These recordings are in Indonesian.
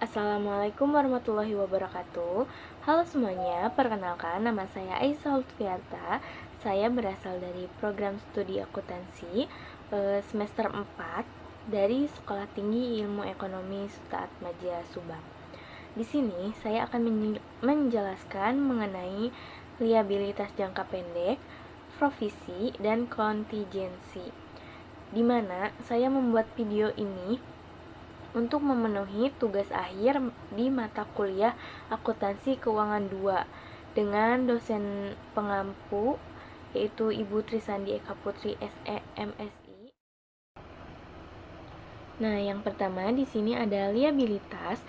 Assalamualaikum warahmatullahi wabarakatuh. Halo semuanya, perkenalkan nama saya Aisyah Lutfiarta. Saya berasal dari program studi akuntansi semester 4 dari Sekolah Tinggi Ilmu Ekonomi Suta Atmaja Subang. Di sini saya akan menjelaskan mengenai liabilitas jangka pendek, provisi, dan kontingensi. Di mana saya membuat video ini untuk memenuhi tugas akhir di mata kuliah Akuntansi Keuangan 2 dengan dosen pengampu yaitu Ibu Trisandi Eka Putri SE MSI. Nah, yang pertama di sini ada liabilitas.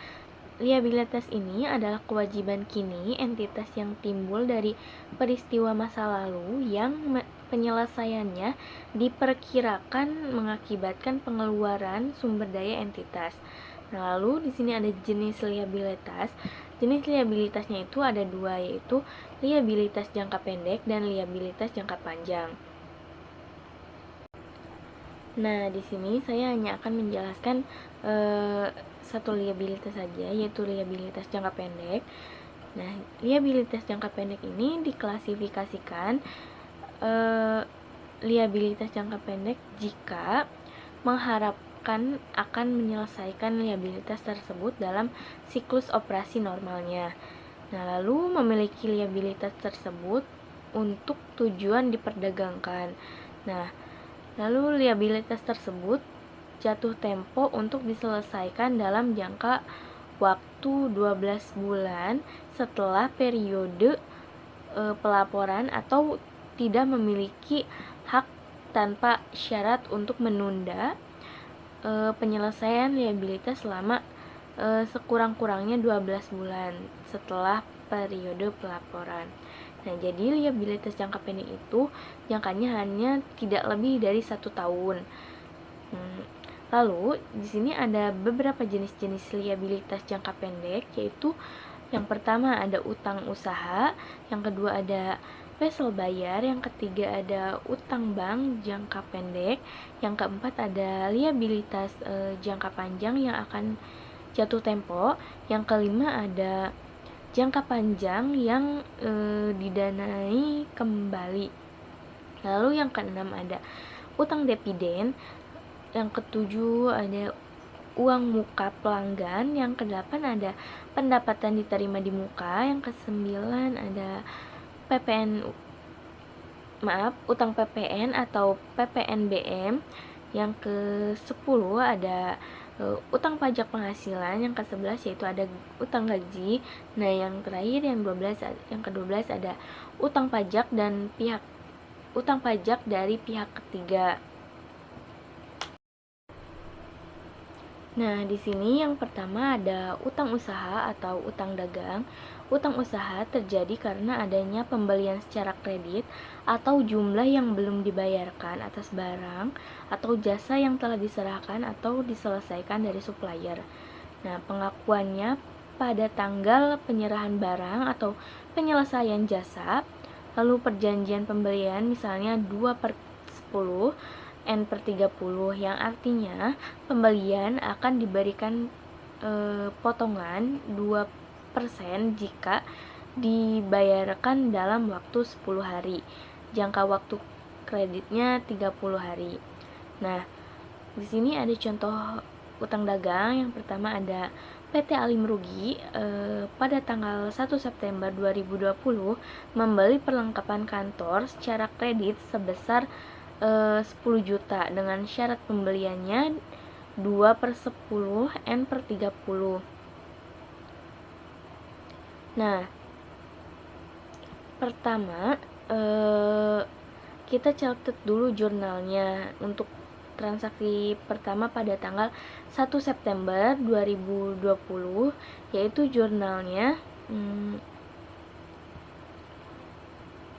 Liabilitas ini adalah kewajiban kini entitas yang timbul dari peristiwa masa lalu yang penyelesaiannya diperkirakan mengakibatkan pengeluaran sumber daya entitas. Nah, lalu di sini ada jenis liabilitas. Jenis liabilitasnya itu ada dua, yaitu liabilitas jangka pendek dan liabilitas jangka panjang. Nah, di sini saya hanya akan menjelaskan satu liabilitas saja, yaitu liabilitas jangka pendek. Nah, liabilitas jangka pendek ini diklasifikasikan liabilitas jangka pendek jika mengharapkan akan menyelesaikan liabilitas tersebut dalam siklus operasi normalnya. Nah, lalu memiliki liabilitas tersebut untuk tujuan diperdagangkan. Nah, lalu liabilitas tersebut jatuh tempo untuk diselesaikan dalam jangka waktu 12 bulan setelah periode pelaporan atau tidak memiliki hak tanpa syarat untuk menunda penyelesaian liabilitas selama sekurang-kurangnya 12 bulan setelah periode pelaporan. Nah, jadi liabilitas jangka pendek itu jangkanya hanya tidak lebih dari 1 tahun. Lalu di sini ada beberapa jenis-jenis liabilitas jangka pendek, yaitu yang pertama ada utang usaha, yang kedua ada wesel bayar, yang ketiga ada utang bank jangka pendek, yang keempat ada liabilitas jangka panjang yang akan jatuh tempo, yang kelima ada jangka panjang yang didanai kembali. Lalu yang keenam ada utang dividen, yang ketujuh ada uang muka pelanggan, yang kedelapan ada pendapatan diterima di muka, yang kesembilan ada utang PPN atau PPNBM, yang ke-10 ada utang pajak penghasilan, yang ke-11 yaitu ada utang gaji. Nah, yang terakhir yang ke-12 ada utang pajak dari pihak ketiga. Nah, di sini yang pertama ada utang usaha atau utang dagang. Utang usaha terjadi karena adanya pembelian secara kredit atau jumlah yang belum dibayarkan atas barang atau jasa yang telah diserahkan atau diselesaikan dari supplier. Nah, pengakuannya pada tanggal penyerahan barang atau penyelesaian jasa, lalu perjanjian pembelian misalnya 2/10 N/30, yang artinya pembelian akan diberikan potongan 2% jika dibayarkan dalam waktu 10 hari. Jangka waktu kreditnya 30 hari. Nah, di sini ada contoh utang dagang. Yang pertama ada PT Alim Rugi pada tanggal 1 September 2020 membeli perlengkapan kantor secara kredit sebesar 10 juta dengan syarat pembeliannya 2/10 N/30. Nah, pertama kita catat dulu jurnalnya untuk transaksi pertama pada tanggal 1 September 2020, yaitu jurnalnya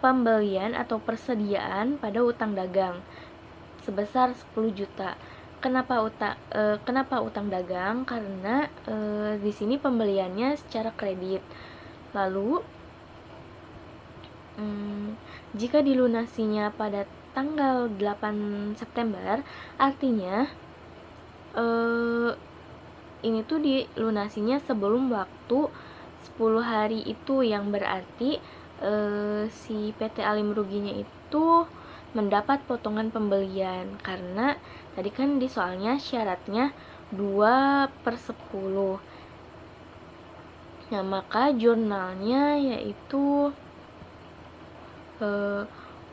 pembelian atau persediaan pada utang dagang sebesar 10 juta. Kenapa utang dagang? Karena di sini pembeliannya secara kredit. Lalu jika dilunasinya pada tanggal 8 September, artinya ini tuh dilunasinya sebelum waktu 10 hari itu, yang berarti si PT Ali meruginya itu mendapat potongan pembelian, karena tadi kan di soalnya syaratnya 2/10. Nah, maka jurnalnya yaitu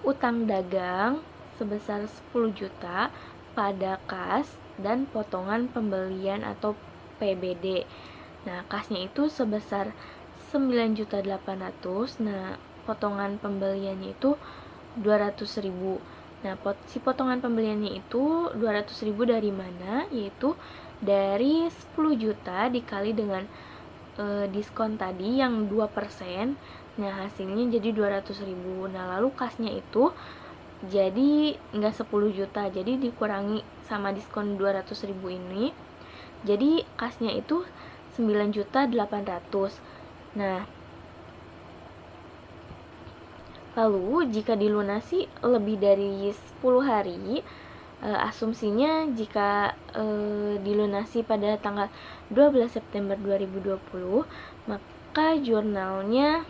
utang dagang sebesar 10 juta pada kas dan potongan pembelian atau PBD. Nah, kasnya itu sebesar 9.800.000. Nah, potongan pembeliannya itu 200.000. Nah, si potongan pembeliannya itu 200.000 dari mana? Yaitu dari 10 juta dikali dengan diskon tadi yang 2%. Nah, hasilnya jadi 200.000. Nah, lalu kasnya itu jadi nggak 10 juta, jadi dikurangi sama diskon 200.000 ini, jadi kasnya itu 9.800.000. Nah, lalu jika dilunasi lebih dari 10 hari, asumsinya jika dilunasi pada tanggal 12 September 2020, maka jurnalnya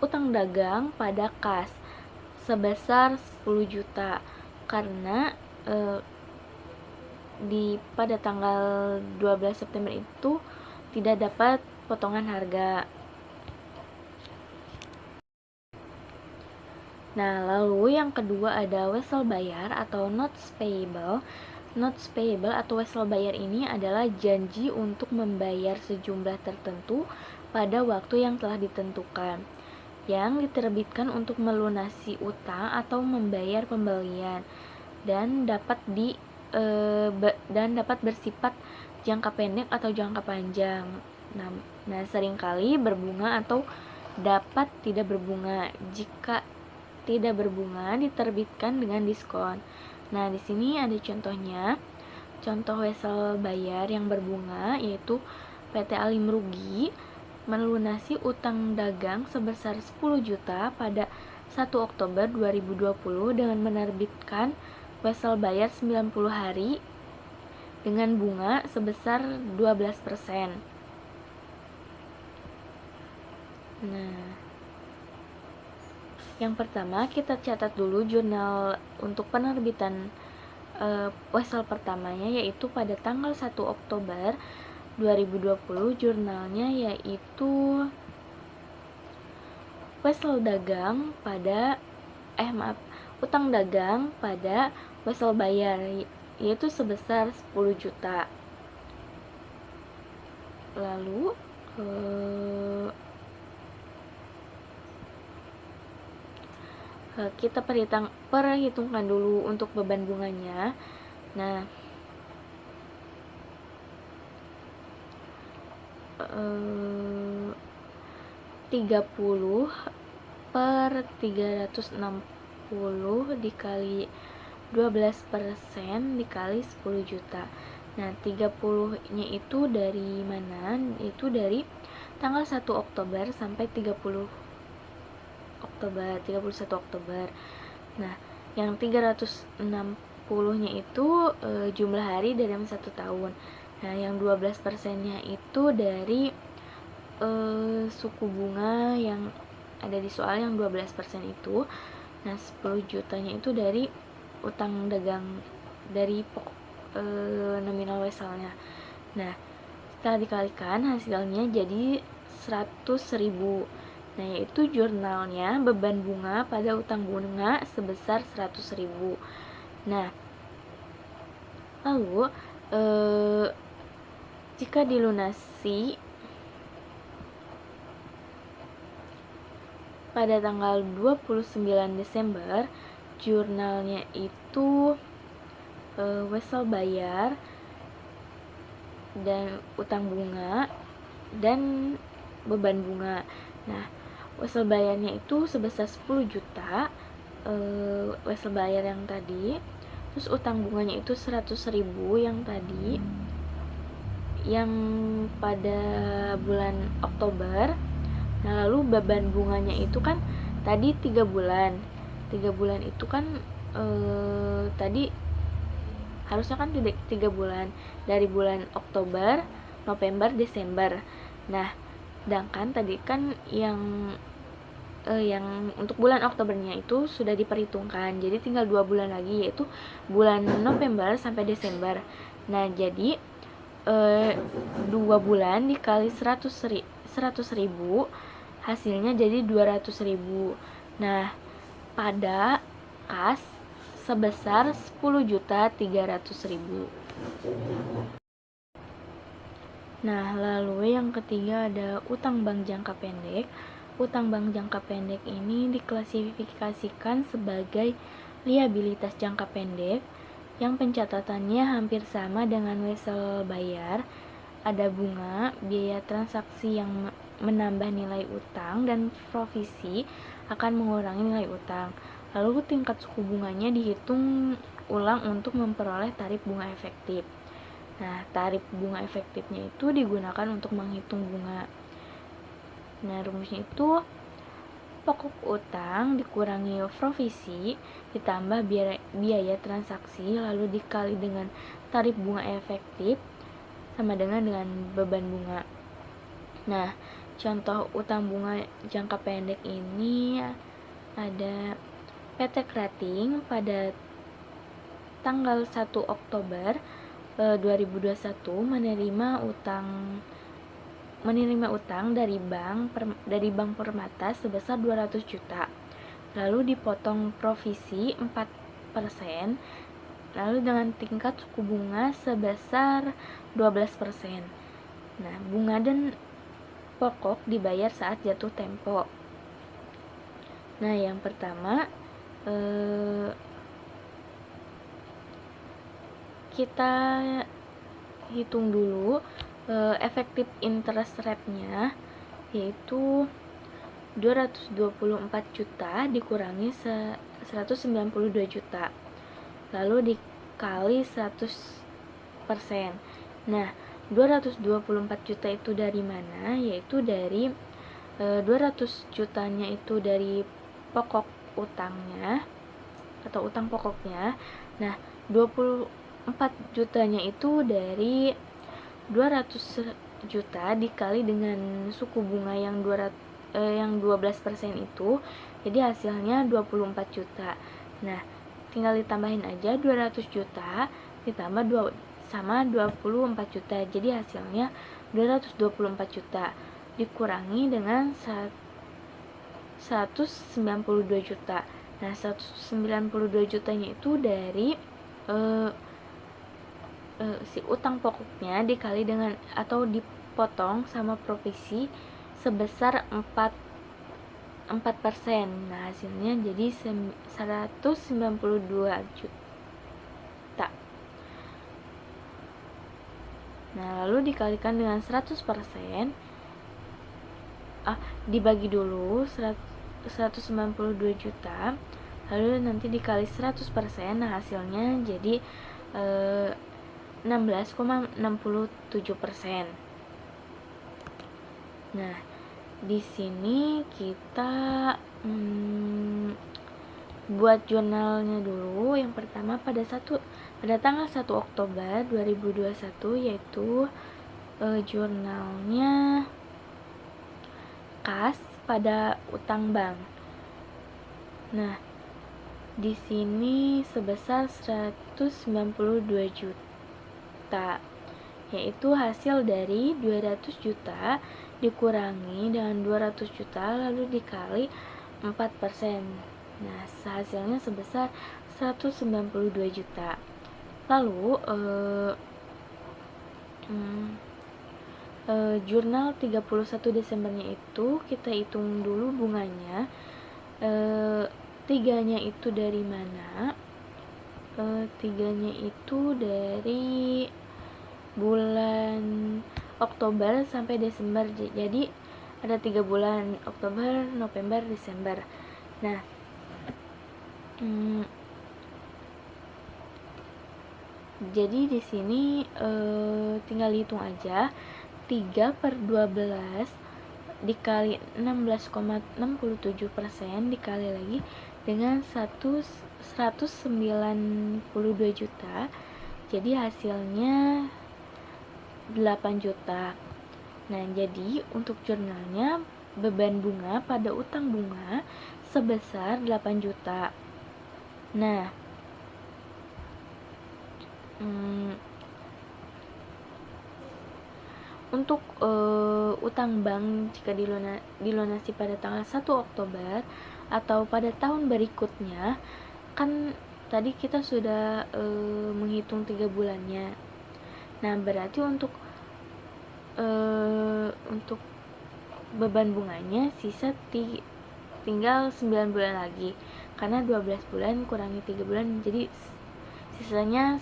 utang dagang pada kas sebesar 10 juta, karena pada tanggal 12 September itu tidak dapat potongan harga. Nah, lalu yang kedua ada wesel bayar atau notes payable. Notes payable atau wesel bayar ini adalah janji untuk membayar sejumlah tertentu pada waktu yang telah ditentukan, yang diterbitkan untuk melunasi utang atau membayar pembelian, dan dapat bersifat jangka pendek atau jangka panjang. Nah, seringkali berbunga atau dapat tidak berbunga. Jika tidak berbunga diterbitkan dengan diskon. Nah, di sini ada contohnya. Contoh wesel bayar yang berbunga yaitu PT Ali Merugi melunasi utang dagang sebesar 10 juta pada 1 Oktober 2020 dengan menerbitkan wesel bayar 90 hari dengan bunga sebesar 12%. Nah, yang pertama kita catat dulu jurnal untuk penerbitan wesel pertamanya, yaitu pada tanggal 1 Oktober 2020 jurnalnya yaitu wesel dagang pada utang dagang pada wesel bayar yaitu sebesar 10 juta. Lalu kita perhitungkan dulu untuk beban bunganya. Nah, 30/360 dikali 12% dikali 10 juta. Nah, 30-nya itu dari mana? Itu dari tanggal 1 Oktober sampai 31 Oktober. Nah, yang 360-nya itu jumlah hari dalam 1 tahun. Nah, yang 12%-nya itu dari suku bunga yang ada di soal yang 12% itu. Nah, 10 jutanya itu dari utang dagang dari nominal weselnya. Nah, setelah dikalikan hasilnya jadi 100.000. Nah, yaitu jurnalnya beban bunga pada utang bunga sebesar 100.000. Nah, lalu jika dilunasi pada tanggal 29 Desember, jurnalnya itu wesel bayar dan utang bunga dan beban bunga. Nah, wesel bayarnya itu sebesar 10 juta, wesel bayar yang tadi, terus utang bunganya itu 100.000 yang tadi, yang pada bulan Oktober. Nah, lalu beban bunganya itu kan tadi 3 bulan. 3 bulan itu kan tadi harusnya kan 3 bulan, dari bulan Oktober, November, Desember. Nah, sedangkan tadi kan yang untuk bulan Oktobernya itu sudah diperhitungkan, jadi tinggal 2 bulan lagi, yaitu bulan November sampai Desember. Nah, jadi 2 bulan dikali 100.000 hasilnya jadi 200.000. Nah, pada kas sebesar 10.300.000. Nah, lalu yang ketiga ada utang bank jangka pendek. Utang bank jangka pendek ini diklasifikasikan sebagai liabilitas jangka pendek yang pencatatannya hampir sama dengan wesel bayar. Ada bunga, biaya transaksi yang menambah nilai utang, dan provisi akan mengurangi nilai utang. Lalu tingkat suku bunganya dihitung ulang untuk memperoleh tarif bunga efektif. Nah, tarif bunga efektifnya itu digunakan untuk menghitung bunga. Nah, rumusnya itu pokok utang dikurangi provisi ditambah biaya transaksi lalu dikali dengan tarif bunga efektif sama dengan beban bunga. Nah, contoh utang bunga jangka pendek ini ada PT Krating pada tanggal 1 Oktober 2021 menerima utang dari Bank Permata sebesar 200 juta. Lalu dipotong provisi 4%, lalu dengan tingkat suku bunga sebesar 12%. Nah, bunga dan pokok dibayar saat jatuh tempo. Nah, yang pertama kita hitung dulu efektif interest rate-nya, yaitu 224 juta dikurangi 192 juta lalu dikali 100%. Nah, 224 juta itu dari mana? Yaitu dari 200 jutanya itu dari pokok utangnya atau utang pokoknya. Nah, 24 jutanya itu dari 200 juta dikali dengan suku bunga yang 12% itu, jadi hasilnya 24 juta. Nah, tinggal ditambahin aja 200 juta ditambah 24 juta, jadi hasilnya 224 juta dikurangi dengan 192 juta. Nah, 192 jutanya itu dari si utang pokoknya dikali dengan atau dipotong sama provisi sebesar 4%. Nah, hasilnya jadi 192 juta. Nah, lalu dikalikan dengan 100%, dibagi dulu 192 juta, lalu nanti dikali 100%, nah hasilnya jadi 16,67%. Nah, di sini kita buat jurnalnya dulu. Yang pertama pada tanggal 1 Oktober 2021, yaitu jurnalnya kas pada utang bank. Nah, di sini sebesar 192 juta, yaitu hasil dari 200 juta dikurangi dengan 200 juta lalu dikali 4%. Nah, hasilnya sebesar 192 juta. Lalu jurnal 31 Desembernya itu kita hitung dulu bunganya. Tiganya itu dari mana? Tiganya itu dari bulan Oktober sampai Desember. Jadi ada 3 bulan, Oktober, November, Desember. Nah, jadi di sini tinggal hitung aja 3/12 dikali 16,67% dikali lagi dengan 192 juta Jadi hasilnya 8 juta. Nah, jadi untuk jurnalnya beban bunga pada utang bunga sebesar 8 juta. Nah, untuk utang bank jika dilunasi pada tanggal 1 Oktober atau pada tahun berikutnya, kan tadi kita sudah menghitung 3 bulannya. Nah, berarti untuk beban bunganya sisa tinggal 9 bulan lagi, karena 12 bulan kurangi 3 bulan, jadi sisanya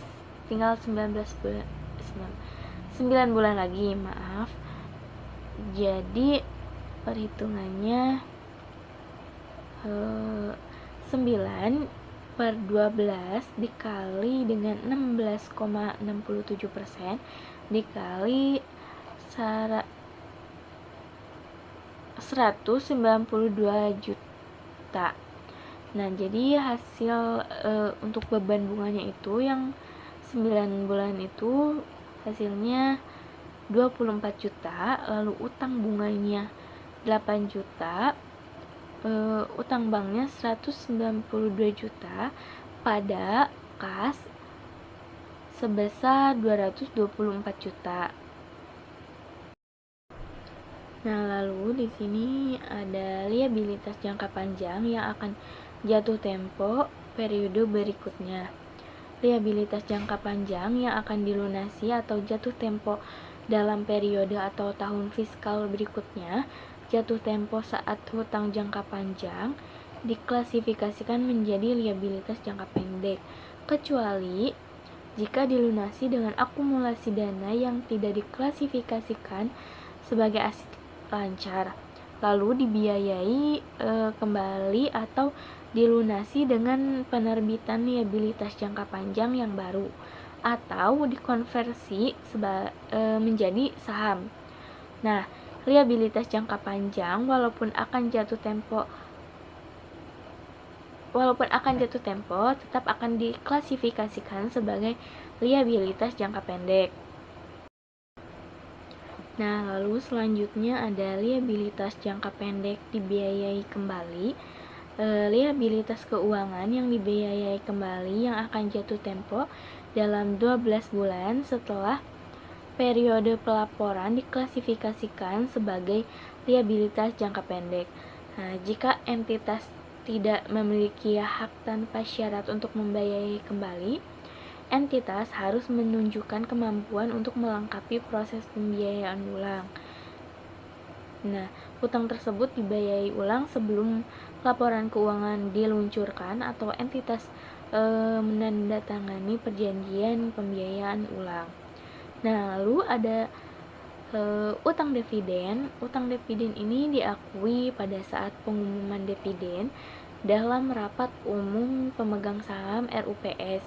tinggal 9 bulan lagi, maaf. Jadi perhitungannya 9 per 12 dikali dengan 16,67% dikali 192 juta. Nah, jadi hasil untuk beban bunganya itu yang 9 bulan itu hasilnya 24 juta, lalu utang bunganya 8 juta, utang banknya 192 juta pada kas sebesar 224 juta. Nah, lalu di sini ada liabilitas jangka panjang yang akan jatuh tempo periode berikutnya. Liabilitas jangka panjang yang akan dilunasi atau jatuh tempo dalam periode atau tahun fiskal berikutnya. Jatuh tempo saat hutang jangka panjang diklasifikasikan menjadi liabilitas jangka pendek, kecuali jika dilunasi dengan akumulasi dana yang tidak diklasifikasikan sebagai aset lancar, lalu dibiayai kembali atau dilunasi dengan penerbitan liabilitas jangka panjang yang baru, atau dikonversi menjadi saham. Nah, liabilitas jangka panjang walaupun akan jatuh tempo tetap akan diklasifikasikan sebagai liabilitas jangka pendek. Nah, lalu selanjutnya ada liabilitas jangka pendek dibiayai kembali. Liabilitas keuangan yang dibiayai kembali yang akan jatuh tempo dalam 12 bulan setelah periode pelaporan diklasifikasikan sebagai liabilitas jangka pendek. Nah, jika entitas tidak memiliki hak tanpa syarat untuk membiayai kembali, entitas harus menunjukkan kemampuan untuk melengkapi proses pembiayaan ulang. Nah, hutang tersebut dibiayai ulang sebelum laporan keuangan diluncurkan atau entitas menandatangani perjanjian pembiayaan ulang. Nah, lalu ada utang dividen. Utang dividen ini diakui pada saat pengumuman dividen dalam rapat umum pemegang saham RUPS.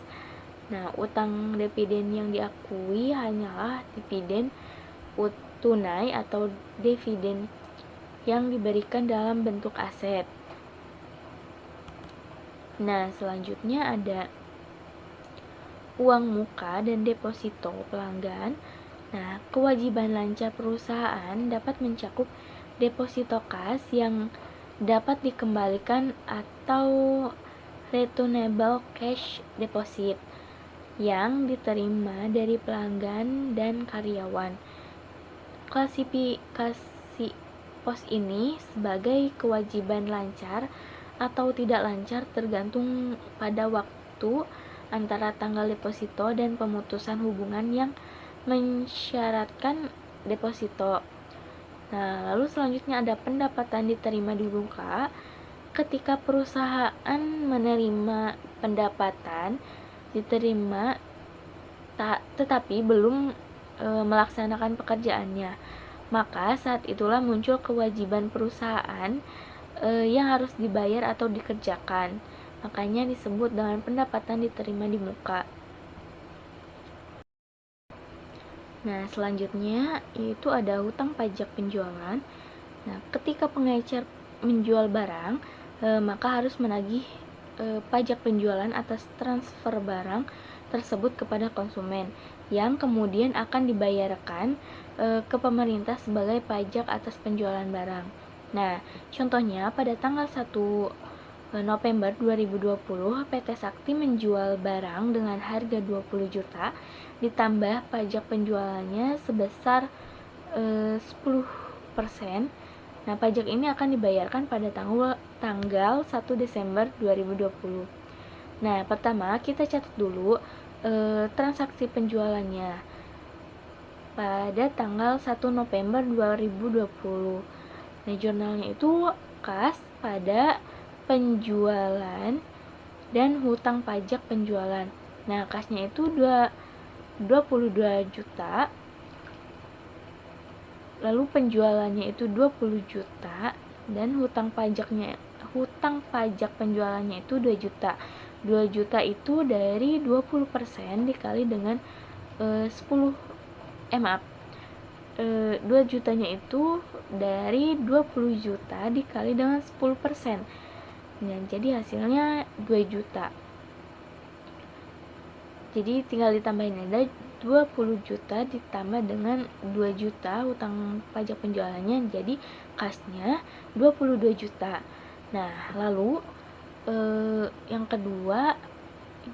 Nah, utang dividen yang diakui hanyalah dividen tunai atau dividen yang diberikan dalam bentuk aset. Nah, selanjutnya ada uang muka dan deposito pelanggan. Nah, kewajiban lancar perusahaan dapat mencakup deposito kas yang dapat dikembalikan atau returnable cash deposit yang diterima dari pelanggan dan karyawan. Klasifikasi pos ini sebagai kewajiban lancar atau tidak lancar tergantung pada waktu antara tanggal deposito dan pemutusan hubungan yang mensyaratkan deposito. Nah, lalu selanjutnya ada pendapatan diterima di muka. Ketika perusahaan menerima pendapatan diterima tetapi belum melaksanakan pekerjaannya, maka saat itulah muncul kewajiban perusahaan yang harus dibayar atau dikerjakan. Makanya disebut dengan pendapatan diterima di muka. Nah, selanjutnya itu ada hutang pajak penjualan. Nah, ketika pengecer menjual barang, maka harus menagih pajak penjualan atas transfer barang tersebut kepada konsumen, yang kemudian akan dibayarkan ke pemerintah sebagai pajak atas penjualan barang. Nah, contohnya pada tanggal 1 November 2020, PT Sakti menjual barang dengan harga 20 juta, ditambah pajak penjualannya sebesar 10%. Nah, pajak ini akan dibayarkan pada tanggal 1 Desember 2020. Nah, pertama kita catat dulu transaksi penjualannya pada tanggal 1 November 2020. Nah, jurnalnya itu kas pada penjualan dan hutang pajak penjualan. Nah, kasnya itu 22 juta, lalu penjualannya itu 20 juta, dan hutang pajak penjualannya itu 2 juta. 2 juta itu dari 20% dikali dengan 2 jutanya itu dari 20 juta dikali dengan 10%. Nah, jadi hasilnya 2 juta. Jadi tinggal ditambahin, ada 20 juta ditambah dengan 2 juta hutang pajak penjualannya, jadi kasnya 22 juta. Nah, lalu yang kedua,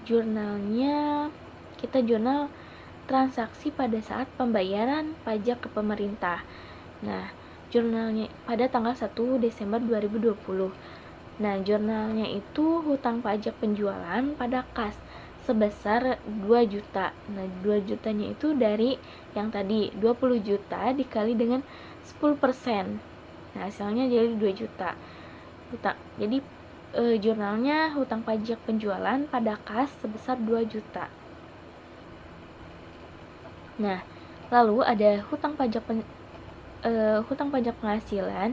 jurnalnya kita jurnal transaksi pada saat pembayaran pajak ke pemerintah. Nah, jurnalnya pada tanggal 1 Desember 2020. Nah, jurnalnya itu hutang pajak penjualan pada kas sebesar 2 juta. Nah, 2 jutanya itu dari yang tadi 20 juta dikali dengan 10%. Nah, hasilnya jadi 2 juta. Jadi jurnalnya hutang pajak penjualan pada kas sebesar 2 juta. Nah, lalu ada hutang pajak penghasilan.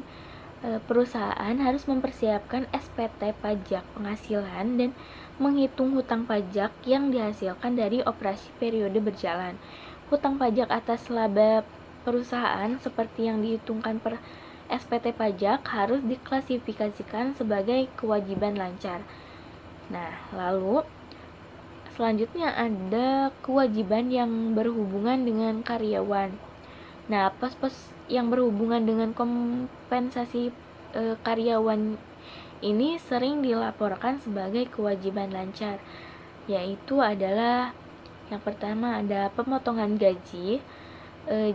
Perusahaan harus mempersiapkan SPT pajak penghasilan dan menghitung hutang pajak yang dihasilkan dari operasi periode berjalan. Hutang pajak atas laba perusahaan seperti yang dihitungkan per SPT pajak harus diklasifikasikan sebagai kewajiban lancar. Nah, lalu selanjutnya ada kewajiban yang berhubungan dengan karyawan. Nah, pos-pos yang berhubungan dengan kompensasi karyawan ini sering dilaporkan sebagai kewajiban lancar, yaitu adalah yang pertama ada pemotongan gaji.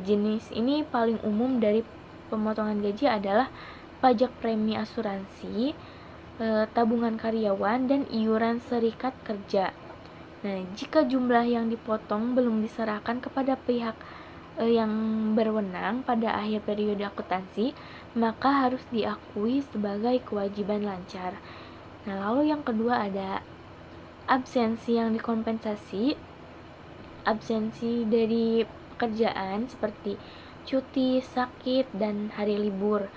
Jenis ini paling umum dari pemotongan gaji adalah pajak premi asuransi, tabungan karyawan, dan iuran serikat kerja. Nah, jika jumlah yang dipotong belum diserahkan kepada pihak yang berwenang pada akhir periode akuntansi, maka harus diakui sebagai kewajiban lancar. Nah, lalu yang kedua ada absensi yang dikompensasi. Absensi dari pekerjaan seperti cuti, sakit, dan hari libur.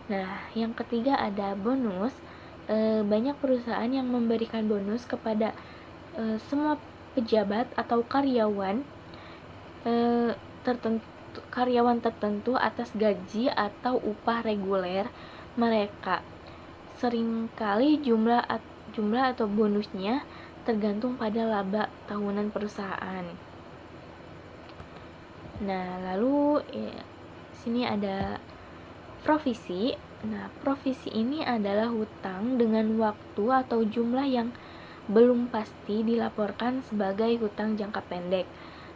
Nah, yang ketiga ada bonus. Banyak perusahaan yang memberikan bonus kepada semua pejabat atau karyawan tertentu atas gaji atau upah reguler mereka. Seringkali jumlah atau bonusnya tergantung pada laba tahunan perusahaan. Nah, lalu sini ada provisi. Nah, provisi ini adalah hutang dengan waktu atau jumlah yang belum pasti dilaporkan sebagai hutang jangka pendek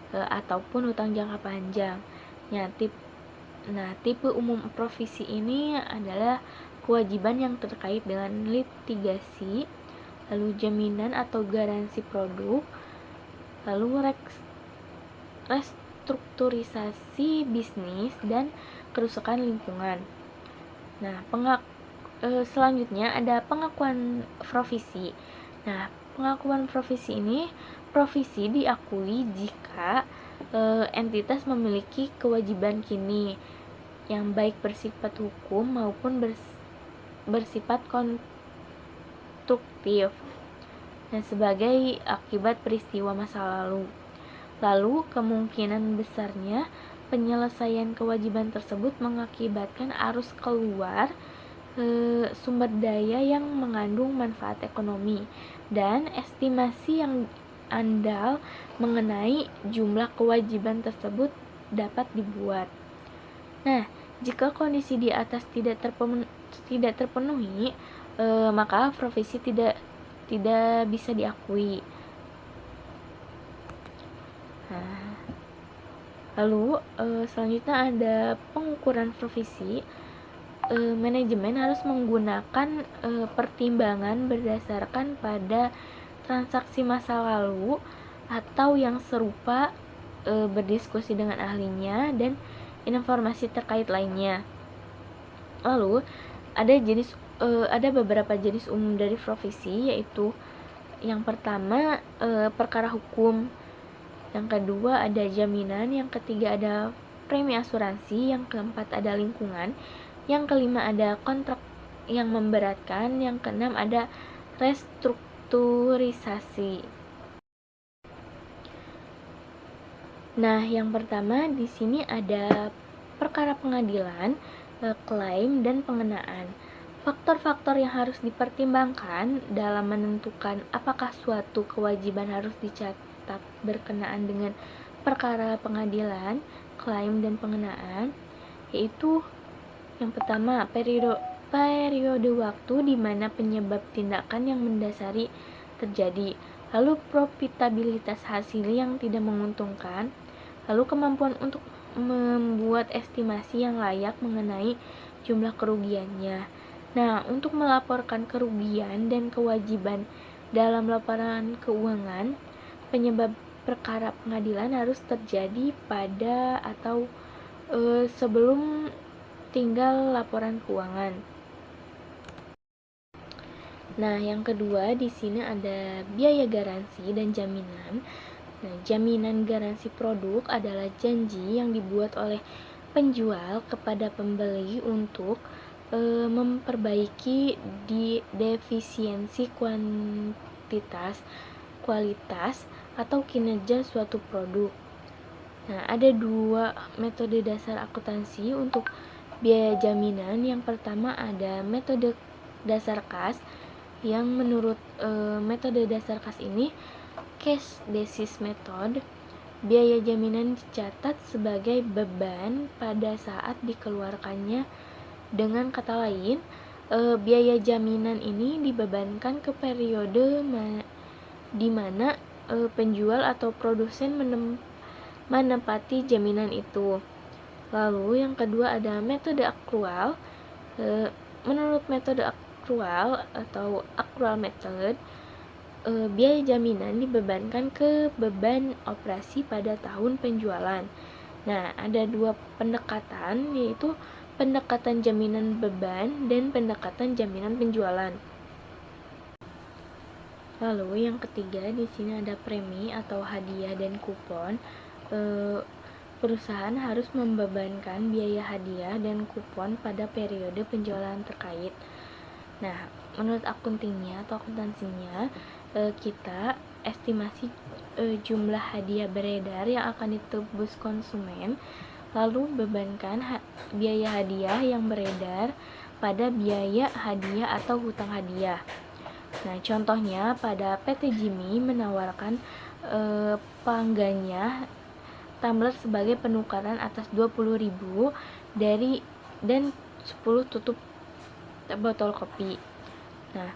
ataupun hutang jangka panjang. Tipe umum provisi ini adalah kewajiban yang terkait dengan litigasi, lalu jaminan atau garansi produk, lalu restrukturisasi bisnis, dan kerusakan lingkungan. Nah, selanjutnya ada pengakuan provisi. Nah, pengakuan provisi ini, provisi diakui jika entitas memiliki kewajiban kini yang baik bersifat hukum maupun bersifat konstruktif. Nah, sebagai akibat peristiwa masa lalu. Lalu, kemungkinan besarnya penyelesaian kewajiban tersebut mengakibatkan arus keluar sumber daya yang mengandung manfaat ekonomi, dan estimasi yang andal mengenai jumlah kewajiban tersebut dapat dibuat. Nah, jika kondisi di atas tidak terpenuhi, maka profesi tidak bisa diakui. Nah, lalu selanjutnya ada pengukuran profesi. Manajemen harus menggunakan pertimbangan berdasarkan pada transaksi masa lalu atau yang serupa, berdiskusi dengan ahlinya dan informasi terkait lainnya. Lalu ada beberapa jenis umum dari profesi, yaitu yang pertama perkara hukum, yang kedua ada jaminan, yang ketiga ada premi asuransi, yang keempat ada lingkungan, yang kelima ada kontrak yang memberatkan, yang keenam ada restrukturisasi. Nah, yang pertama di sini ada perkara pengadilan, klaim dan pengenaan. Faktor-faktor yang harus dipertimbangkan dalam menentukan apakah suatu kewajiban harus dicatat berkenaan dengan perkara pengadilan, klaim dan pengenaan, yaitu yang pertama, periode waktu di mana penyebab tindakan yang mendasari terjadi, lalu profitabilitas hasil yang tidak menguntungkan, lalu kemampuan untuk membuat estimasi yang layak mengenai jumlah kerugiannya. Nah, untuk melaporkan kerugian dan kewajiban dalam laporan keuangan, penyebab perkara pengadilan harus terjadi pada atau sebelum tinggal laporan keuangan. Nah, yang kedua di sini ada biaya garansi dan jaminan. Nah, jaminan garansi produk adalah janji yang dibuat oleh penjual kepada pembeli untuk memperbaiki defisiensi kuantitas, kualitas, atau kinerja suatu produk. Nah, ada dua metode dasar akuntansi untuk biaya jaminan. Yang pertama ada metode dasar kas, yang menurut metode dasar kas ini, cash basis method, biaya jaminan dicatat sebagai beban pada saat dikeluarkannya. Dengan kata lain, biaya jaminan ini dibebankan ke periode di mana penjual atau produsen menempati jaminan itu. Lalu yang kedua ada metode akrual. Menurut metode akrual atau accrual method, biaya jaminan dibebankan ke beban operasi pada tahun penjualan. Nah, ada dua pendekatan, yaitu pendekatan jaminan beban dan pendekatan jaminan penjualan. Lalu yang ketiga di sini ada premi atau hadiah dan kupon. Perusahaan harus membebankan biaya hadiah dan kupon pada periode penjualan terkait. Nah, menurut akuntingnya atau akuntansinya, kita estimasi jumlah hadiah beredar yang akan ditebus konsumen, lalu bebankan biaya hadiah yang beredar pada biaya hadiah atau hutang hadiah. Nah, contohnya pada PT Jimmy menawarkan pelanggannya tumbler sebagai penukaran atas 20.000 dan 10 tutup botol kopi. Nah,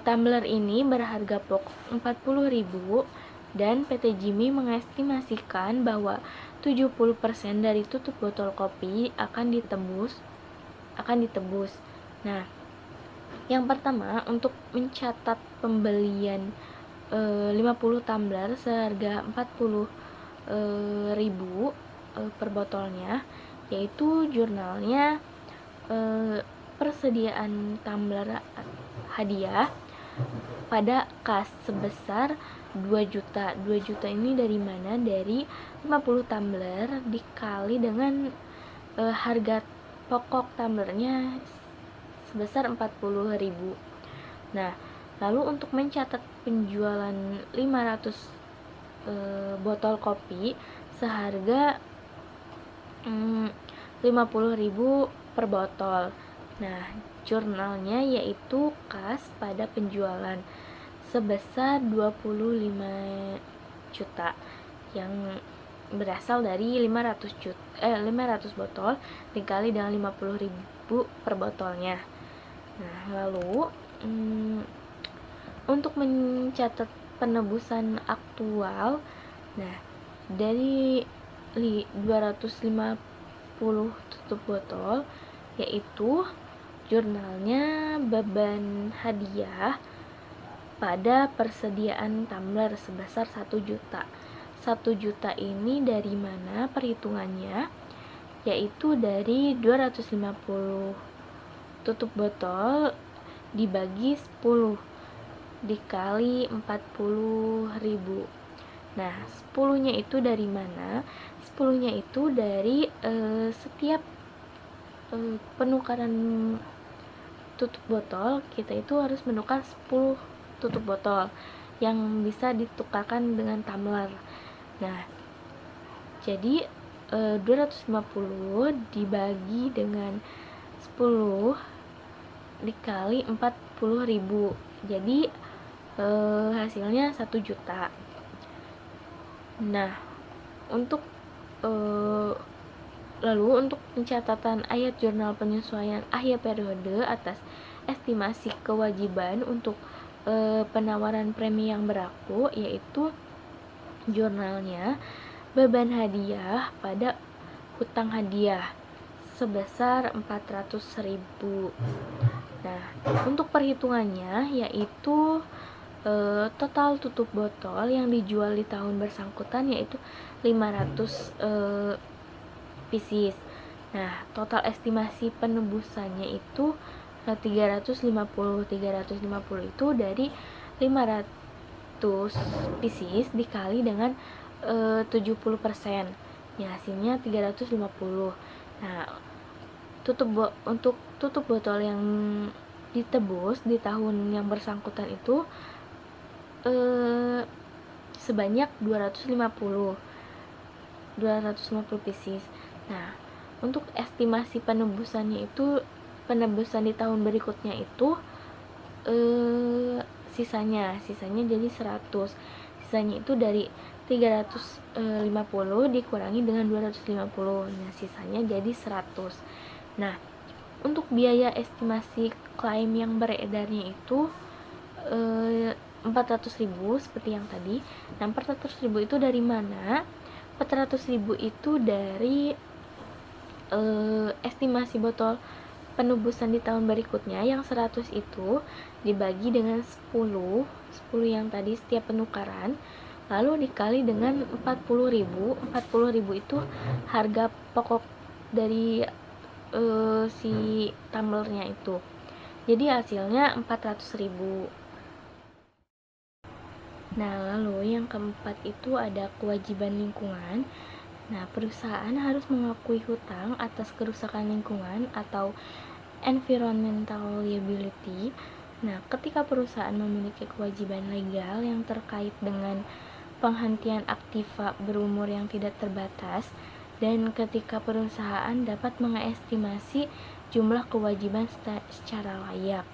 tumbler ini berharga pokok 40.000 dan PT Jimmy mengestimasikan bahwa 70% dari tutup botol kopi akan ditebus. Nah, yang pertama, untuk mencatat pembelian 50 tumbler seharga 40.000 per botolnya, yaitu jurnalnya persediaan tumbler hadiah pada kas sebesar 2 juta. 2 juta ini dari mana? Dari 50 tumbler dikali dengan harga pokok tumblernya sebesar 40.000. Nah, lalu untuk mencatat penjualan 500 botol kopi seharga 50.000 per botol. Nah, jurnalnya yaitu kas pada penjualan sebesar 25 juta yang berasal dari 500 botol dikali dengan 50.000 per botolnya. Nah, lalu untuk mencatat penebusan aktual, nah dari 250 tutup botol, yaitu jurnalnya beban hadiah pada persediaan tumbler sebesar 1 juta. 1 juta ini dari mana perhitungannya? Yaitu dari 250 tutup botol dibagi 10 dikali 40.000. Nah, 10-nya itu dari mana? 10-nya itu dari setiap penukaran tutup botol, kita itu harus menukar 10 tutup botol yang bisa ditukarkan dengan tumbler. Nah, jadi 250 dibagi dengan 10 dikali 40.000. Jadi hasilnya 1 juta. Nah, untuk lalu untuk pencatatan ayat jurnal penyesuaian akhir periode atas estimasi kewajiban untuk penawaran premi yang berlaku, yaitu jurnalnya beban hadiah pada hutang hadiah sebesar 400.000. Nah, untuk perhitungannya yaitu total tutup botol yang dijual di tahun bersangkutan yaitu 500 pieces. Nah, total estimasi penebusannya itu 350 itu dari 500 pieces dikali dengan 70%. Ya, hasilnya 350. Nah, untuk tutup botol yang ditebus di tahun yang bersangkutan itu sebanyak 250 pieces. Nah, untuk estimasi penebusannya itu, penebusan di tahun berikutnya itu sisanya jadi 100. Sisanya itu dari 350 dikurangi dengan 250. Nah, sisanya jadi 100. Nah, untuk biaya estimasi klaim yang beredarnya itu 400.000 seperti yang tadi. Nah, 400.000 itu dari mana? 400.000 itu dari estimasi botol penebusan di tahun berikutnya yang 100 itu dibagi dengan 10 yang tadi setiap penukaran, lalu dikali dengan 40.000. 40.000 itu harga pokok dari si tumblernya itu. Jadi hasilnya 400.000. Nah, lalu yang keempat itu ada kewajiban lingkungan. Nah, perusahaan harus mengakui hutang atas kerusakan lingkungan atau environmental liability. Nah, ketika perusahaan memiliki kewajiban legal yang terkait dengan penghentian aktiva berumur yang tidak terbatas, dan ketika perusahaan dapat mengestimasi jumlah kewajiban secara layak.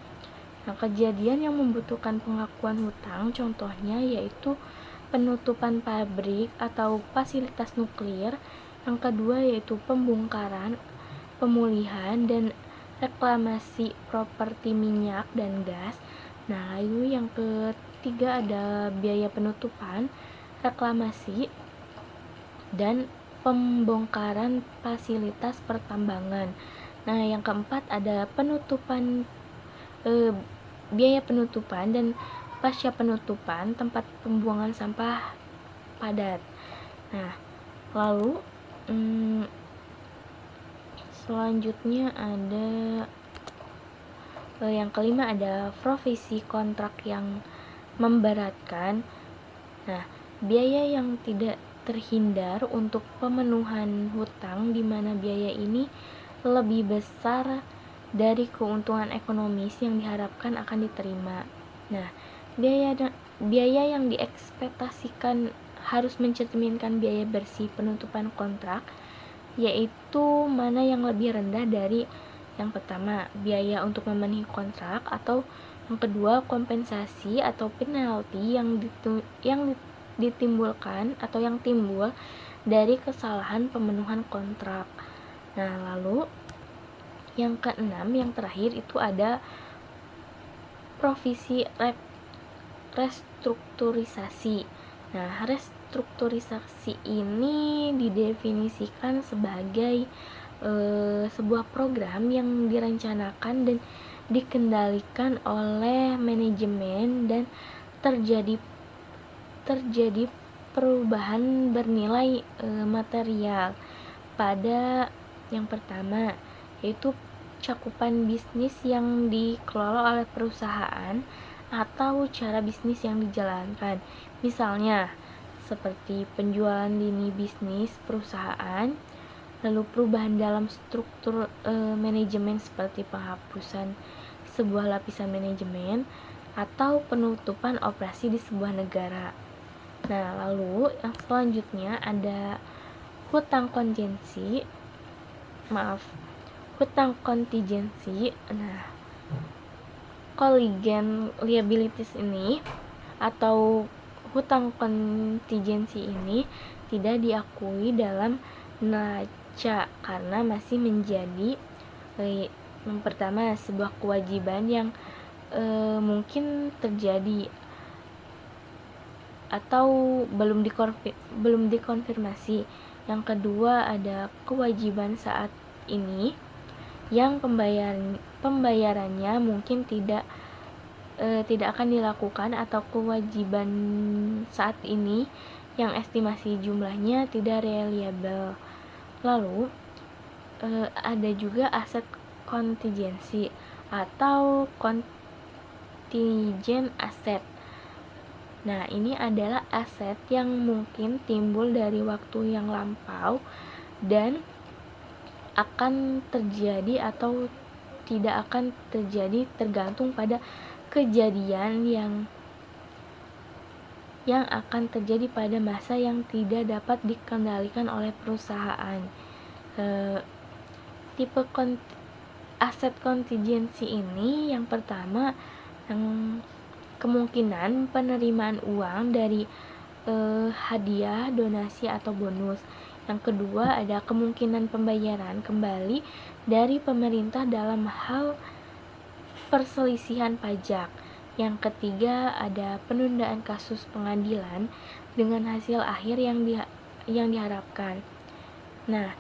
Nah, kejadian yang membutuhkan pengakuan hutang contohnya yaitu penutupan pabrik atau fasilitas nuklir. Yang kedua yaitu pembongkaran, pemulihan, dan reklamasi properti minyak dan gas. Nah, lalu yang ketiga ada biaya penutupan, reklamasi, dan pembongkaran fasilitas pertambangan. Nah, yang keempat ada biaya penutupan dan pasca penutupan tempat pembuangan sampah padat. Nah, lalu selanjutnya ada yang kelima ada provisi kontrak yang memberatkan. Nah, biaya yang tidak terhindar untuk pemenuhan hutang di mana biaya ini lebih besar dari keuntungan ekonomis yang diharapkan akan diterima. Nah, biaya yang diekspektasikan harus mencerminkan biaya bersih penutupan kontrak, yaitu mana yang lebih rendah dari yang pertama, biaya untuk memenuhi kontrak, atau Yang kedua, kompensasi atau penalti yang ditimbulkan atau yang timbul dari kesalahan pemenuhan kontrak. Nah, lalu yang keenam, yang terakhir itu ada provisi restrukturisasi. Nah, restrukturisasi ini didefinisikan sebagai sebuah program yang direncanakan dan dikendalikan oleh manajemen dan terjadi perubahan bernilai material pada yang pertama, yaitu cakupan bisnis yang dikelola oleh perusahaan atau cara bisnis yang dijalankan. Misalnya, seperti penjualan lini bisnis perusahaan, lalu perubahan dalam struktur manajemen seperti penghapusan sebuah lapisan manajemen atau penutupan operasi di sebuah negara. Nah, lalu yang selanjutnya ada hutang kontingensi. Nah, contingent liabilities ini atau hutang kontingensi ini tidak diakui dalam neraca karena masih menjadi yang pertama sebuah kewajiban yang mungkin terjadi atau belum dikonfirmasi. Yang kedua ada kewajiban saat ini yang pembayarannya mungkin tidak akan dilakukan, atau kewajiban saat ini yang estimasi jumlahnya tidak reliable. Lalu ada juga aset kontingensi atau contingent asset. Nah, ini adalah aset yang mungkin timbul dari waktu yang lampau dan akan terjadi atau tidak akan terjadi tergantung pada kejadian yang akan terjadi pada masa yang tidak dapat dikendalikan oleh perusahaan. Tipe aset kontingensi ini yang pertama, yang kemungkinan penerimaan uang dari hadiah, donasi, atau bonus. Yang kedua ada kemungkinan pembayaran kembali dari pemerintah dalam hal perselisihan pajak. Yang ketiga ada penundaan kasus pengadilan dengan hasil akhir yang diharapkan. Nah,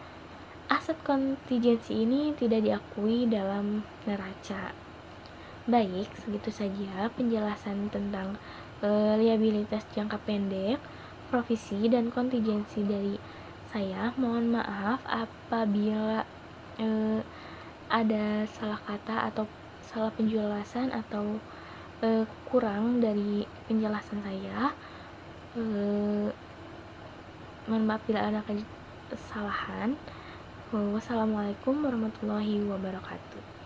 aset kontingensi ini tidak diakui dalam neraca. Baik, segitu saja penjelasan tentang liabilitas jangka pendek, provisi, dan kontingensi dari saya. Mohon maaf apabila ada salah kata atau salah penjelasan atau kurang dari penjelasan saya. Mohon maaf bila ada kesalahan. Wassalamualaikum warahmatullahi wabarakatuh.